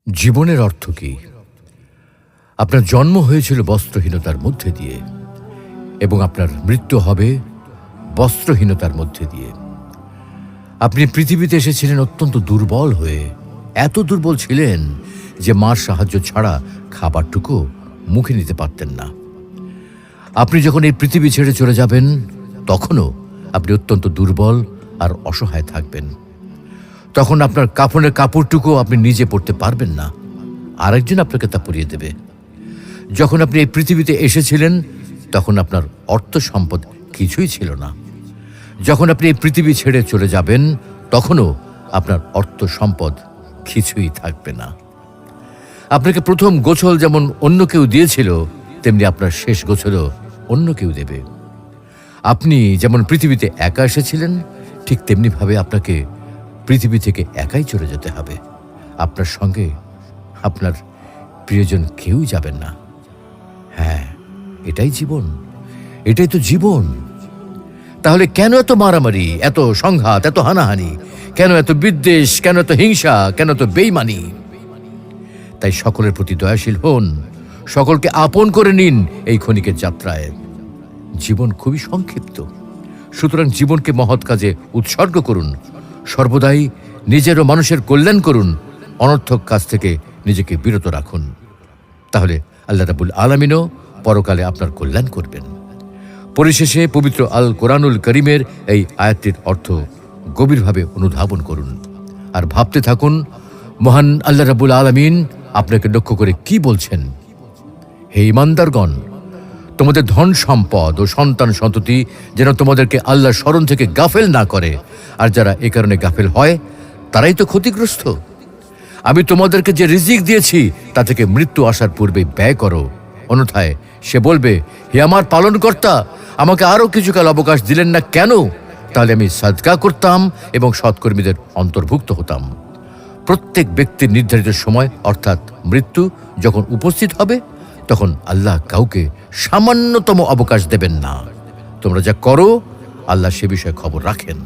জীবনের অর্থ কি? আপনার জন্ম হয়েছিল বস্ত্রহীনতার মধ্যে দিয়ে এবং আপনার মৃত্যু হবে বস্ত্রহীনতার মধ্যে দিয়ে। আপনি পৃথিবীতে এসেছিলেন অত্যন্ত দুর্বল হয়ে, এত দুর্বল ছিলেন যে মার সাহায্য ছাড়া খাবারটুকু মুখে নিতে পারতেন না। আপনি যখন এই পৃথিবী ছেড়ে চলে যাবেন তখনও আপনি অত্যন্ত দুর্বল আর অসহায় থাকবেন। তখন আপনার কাফনের কাপড়টুকু আপনি নিজে পরতে পারবেন না, আরেকজন আপনাকে তা পরিয়ে দেবে। যখন আপনি এই পৃথিবীতে এসেছিলেন তখন আপনার অর্থ সম্পদ কিছুই ছিল না। যখন আপনি এই পৃথিবী ছেড়ে চলে যাবেন তখনও আপনার অর্থ সম্পদ কিছুই থাকবে না। আপনাকে প্রথম গোছল যেমন অন্য কেউ দিয়েছিল, তেমনি আপনার শেষ গোছলও অন্য কেউ দেবে। আপনি যেমন পৃথিবীতে একা এসেছিলেন, ঠিক তেমনিভাবে আপনাকে পৃথিবী থেকে একাই চলে যেতে হবে। আপনার সঙ্গে আপনার প্রিয়জন কেউ যাবেন না। হ্যাঁ, এটাই জীবন, এটাই তো জীবন। তাহলে কেন এত মারামারি, এত সংঘাত, এত হানাহানি? কেন এত বিদ্বেষ? কেন এত হিংসা? কেন এত বেইমানি? তাই সকলের প্রতি দয়াশীল হন, সকলকে আপন করে নিন এই ক্ষণিকের যাত্রায়। জীবন খুবই সংক্ষিপ্ত, সুতরাং জীবনকে মহৎ কাজে উৎসর্গ করুন। সর্বদাই নিজের ও মানুষের কল্যাণ করুন, অনর্থক কাজ থেকে নিজেকে বিরত রাখুন। তাহলে আল্লাহ রাব্বুল আলামিনও পরকালে আপনার কল্যাণ করবেন। পরিশেষে পবিত্র আল কোরআনুল করিমের এই আয়াতটির অর্থ গভীরভাবে অনুধাবন করুন আর ভাবতে থাকুন, মহান আল্লাহ রাব্বুল আলামিন আপনাকে লক্ষ্য করে কি বলছেন। হে ঈমানদারগণ, তোমাদের ধন সম্পদ ও সন্তান সন্ততি যেন তোমাদেরকে আল্লাহর স্মরণ থেকে গাফেল না করে, আর যারা এ কারণে গাফেল হয় তারাই তো ক্ষতিগ্রস্ত। আমি তোমাদেরকে যে রিজিক দিয়েছি তা থেকে মৃত্যু আসার পূর্বে ব্যয় করো, অন্যথায় সে বলবে, হে আমার পালনকর্তা, আমাকে আরও কিছুকাল অবকাশ দিলেন না কেন? তাহলে আমি সাদকা করতাম এবং সৎকর্মীদের অন্তর্ভুক্ত হতাম। প্রত্যেক ব্যক্তির নির্ধারিত সময় অর্থাৎ মৃত্যু যখন উপস্থিত হবে তখন আল্লাহ কাউকে সামান্যতম অবকাশ দেবেন না। তোমরা যা করো আল্লাহ সে বিষয়ে খবর রাখেন।